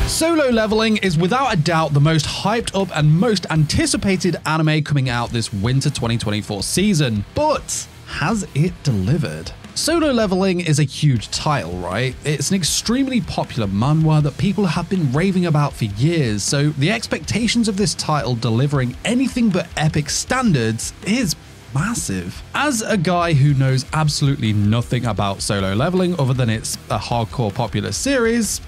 Solo Leveling is without a doubt the most hyped up and most anticipated anime coming out this winter 2024 season, but has it delivered? Solo Leveling is a huge title, right? It's an extremely popular manhwa that people have been raving about for years, so the expectations of this title delivering anything but epic standards is massive. As a guy who knows absolutely nothing about Solo Leveling other than it's a hardcore popular series,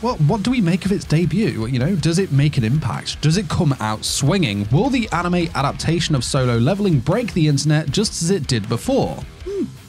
well, what do we make of its debut? You know, does it make an impact? Does it come out swinging? Will the anime adaptation of Solo Leveling break the internet just as it did before?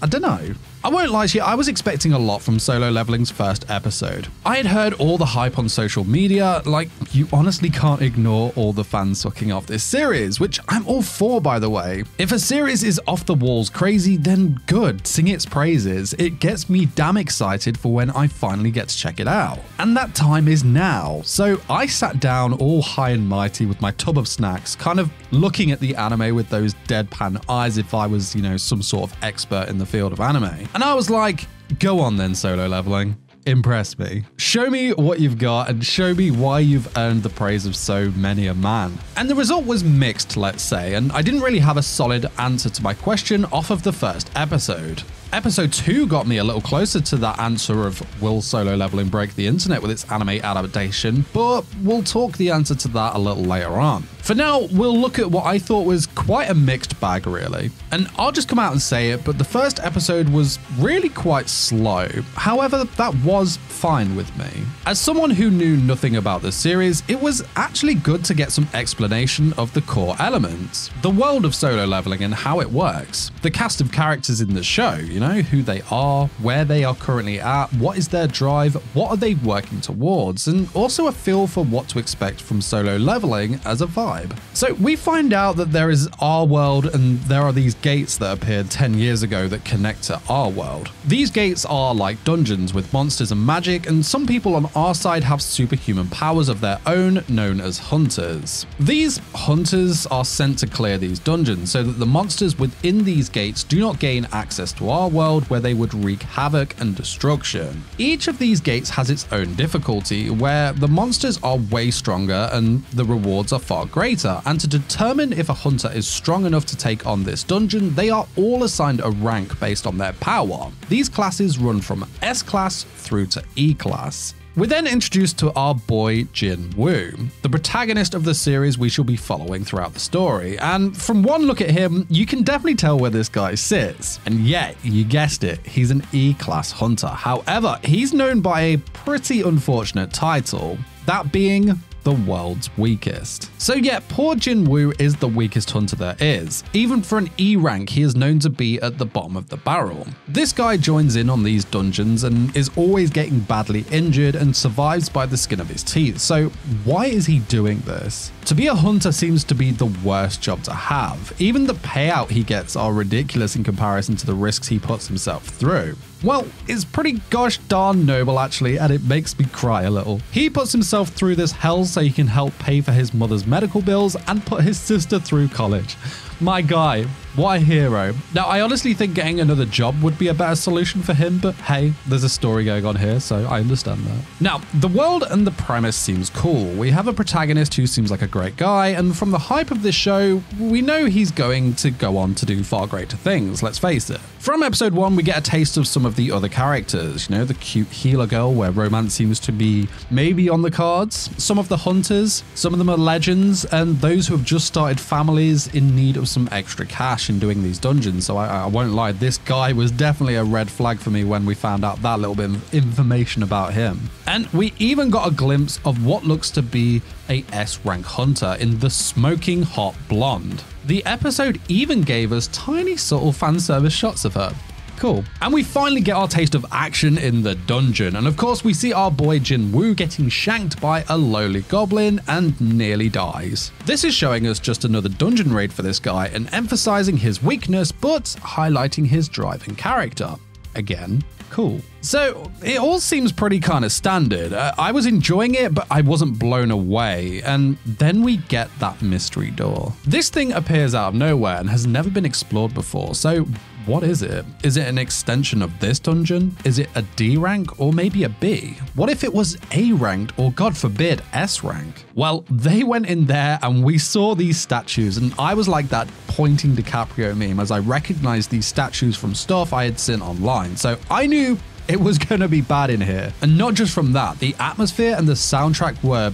I don't know. I won't lie to you, I was expecting a lot from Solo Leveling's first episode. I had heard all the hype on social media, like, you honestly can't ignore all the fans sucking off this series, which I'm all for, by the way. If a series is off the walls crazy, then good, sing its praises. It gets me damn excited for when I finally get to check it out. And that time is now. So I sat down all high and mighty with my tub of snacks, kind of looking at the anime with those deadpan eyes if I was, you know, some sort of expert in the field of anime. And I was like, go on then, Solo Leveling. Impress me. Show me what you've got and show me why you've earned the praise of so many a man. And the result was mixed, let's say, and I didn't really have a solid answer to my question off of the first episode. Episode 2 got me a little closer to that answer of will Solo Leveling break the internet with its anime adaptation, but we'll talk the answer to that a little later on. For now, we'll look at what I thought was quite a mixed bag, really. And I'll just come out and say it, but the first episode was really quite slow. However, that was fine with me. As someone who knew nothing about the series, it was actually good to get some explanation of the core elements, the world of Solo Leveling and how it works, the cast of characters in the show, you know, who they are, where they are currently at, what is their drive, what are they working towards, and also a feel for what to expect from Solo Leveling as a vibe. So we find out that there is our world and there are these gates that appeared 10 years ago that connect to our world. These gates are like dungeons with monsters and magic, and some people on our side have superhuman powers of their own known as hunters. These hunters are sent to clear these dungeons so that the monsters within these gates do not gain access to our world where they would wreak havoc and destruction. Each of these gates has its own difficulty where the monsters are way stronger and the rewards are far greater. And to determine if a hunter is strong enough to take on this dungeon, they are all assigned a rank based on their power. These classes run from S class through to E class. We're then introduced to our boy Jin Woo, the protagonist of the series we shall be following throughout the story, and from one look at him, you can definitely tell where this guy sits. And yet, you guessed it, he's an E-class hunter. However, he's known by a pretty unfortunate title, that being the world's weakest. So yeah, poor Jin Woo is the weakest hunter there is. Even for an E rank, he is known to be at the bottom of the barrel. This guy joins in on these dungeons and is always getting badly injured and survives by the skin of his teeth. So why is he doing this? To be a hunter seems to be the worst job to have. Even the payout he gets are ridiculous in comparison to the risks he puts himself through. Well, it's pretty gosh darn noble actually, and it makes me cry a little. He puts himself through this hell so he can help pay for his mother's medical bills and put his sister through college. My guy, what a hero. Now, I honestly think getting another job would be a better solution for him, but hey, there's a story going on here, so I understand that. Now, the world and the premise seems cool. We have a protagonist who seems like a great guy, and from the hype of this show, we know he's going to go on to do far greater things, let's face it. From episode 1, we get a taste of some of the other characters, you know, the cute healer girl where romance seems to be maybe on the cards, some of the hunters, some of them are legends, and those who have just started families in need of some extra cash in doing these dungeons. So I won't lie, this guy was definitely a red flag for me when we found out that little bit of information about him. And we even got a glimpse of what looks to be a S-rank hunter in the smoking hot blonde. The episode even gave us tiny subtle fan service shots of her. Cool. And we finally get our taste of action in the dungeon. And of course, we see our boy Jin Woo getting shanked by a lowly goblin and nearly dies. This is showing us just another dungeon raid for this guy and emphasizing his weakness, but highlighting his drive and character. Again, cool. So it all seems pretty kind of standard. I was enjoying it, but I wasn't blown away. And then we get that mystery door. This thing appears out of nowhere and has never been explored before. So what is it? Is it an extension of this dungeon? Is it a D rank or maybe a B? What if it was A ranked or, God forbid, S rank? Well, they went in there and we saw these statues, and I was like that pointing DiCaprio meme as I recognized these statues from stuff I had seen online. So I knew it was going to be bad in here. And not just from that, the atmosphere and the soundtrack were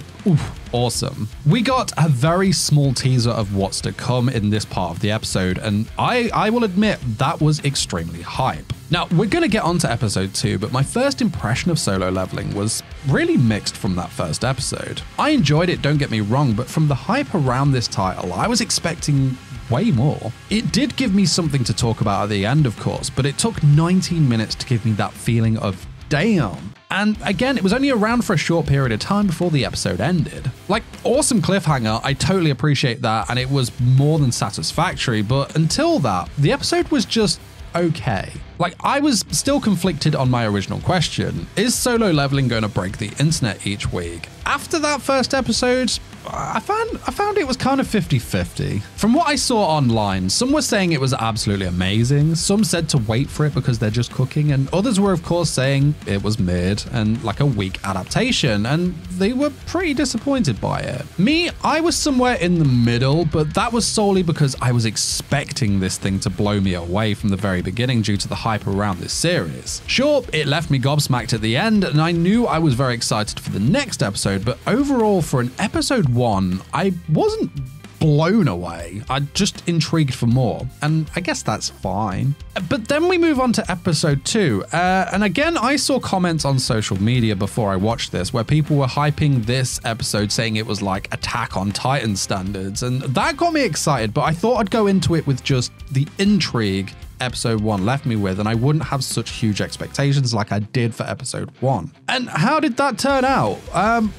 awesome. We got a very small teaser of what's to come in this part of the episode, and I will admit that was extremely hype. Now, we're going to get on to episode 2, but my first impression of Solo Leveling was really mixed from that first episode. I enjoyed it, don't get me wrong, but from the hype around this title, I was expecting way more. It did give me something to talk about at the end, of course, but it took 19 minutes to give me that feeling of damn. And again, it was only around for a short period of time before the episode ended. Like, awesome cliffhanger, I totally appreciate that, and it was more than satisfactory, but until that, the episode was just okay. Like, I was still conflicted on my original question, is Solo Leveling going to break the internet each week? After that first episode, I found it was kind of 50-50. From what I saw online, some were saying it was absolutely amazing, some said to wait for it because they're just cooking, and others were of course saying it was mid and like a weak adaptation, and they were pretty disappointed by it. Me, I was somewhere in the middle, but that was solely because I was expecting this thing to blow me away from the very beginning due to the hype around this series. Sure, it left me gobsmacked at the end, and I knew I was very excited for the next episode, but overall for an episode 1, I wasn't blown away. I'm just intrigued for more, and I guess that's fine. But then we move on to episode 2, and again, I saw comments on social media before I watched this where people were hyping this episode, saying it was like Attack on Titan standards, and that got me excited, but I thought I'd go into it with just the intrigue episode 1 left me with, and I wouldn't have such huge expectations like I did for episode 1. And how did that turn out?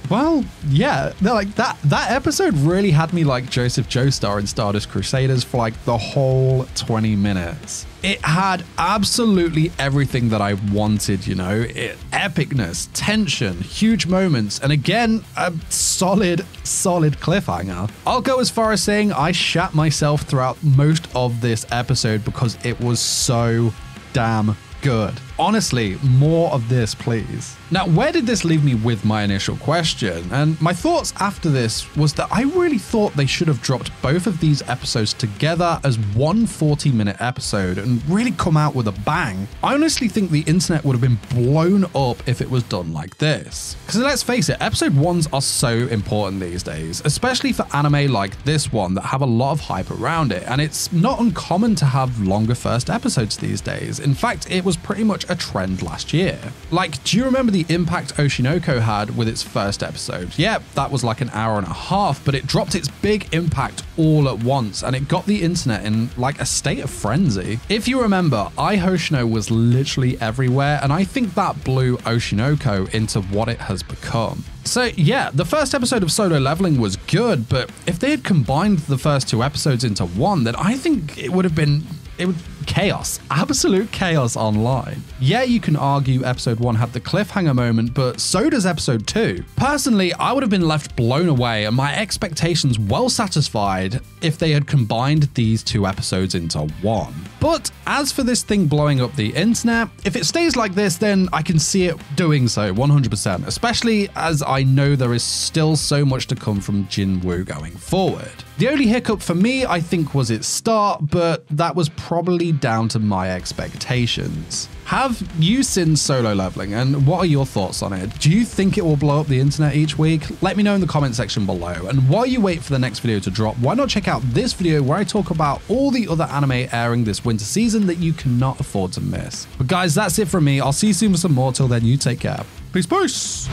Well, yeah, like that episode really had me like Joseph Joestar in Stardust Crusaders for like the whole 20 minutes. It had absolutely everything that I wanted, you know, epicness, tension, huge moments, and again, a solid cliffhanger. I'll go as far as saying I shat myself throughout most of this episode because it was so damn good. Honestly, more of this, please. Now, where did this leave me with my initial question? And my thoughts after this was that I really thought they should have dropped both of these episodes together as one 40-minute episode and really come out with a bang. I honestly think the internet would have been blown up if it was done like this. Because let's face it, episode 1s are so important these days, especially for anime like this one that have a lot of hype around it, and it's not uncommon to have longer first episodes these days. In fact, it was pretty much a trend last year. Like, do you remember the impact Oshinoko had with its first episode? Yeah, that was like an hour and a half, but it dropped its big impact all at once, and it got the internet in like a state of frenzy. If you remember, Ai Hoshino was literally everywhere, and I think that blew Oshinoko into what it has become. So yeah, the first episode of Solo Leveling was good, but if they had combined the first 2 episodes into one, then I think it would chaos, absolute chaos online. Yeah, you can argue episode 1 had the cliffhanger moment, but so does episode 2. Personally, I would have been left blown away and my expectations well satisfied if they had combined these 2 episodes into one. But as for this thing blowing up the internet, if it stays like this, then I can see it doing so 100%, especially as I know there is still so much to come from Jinwoo going forward. The only hiccup for me, I think, was its start, but that was probably down to my expectations. Have you seen Solo Leveling, and what are your thoughts on it? Do you think it will blow up the internet each week? Let me know in the comment section below. And while you wait for the next video to drop, why not check out this video where I talk about all the other anime airing this winter season that you cannot afford to miss. But guys, that's it from me. I'll see you soon for some more. Till then, you take care. Peace.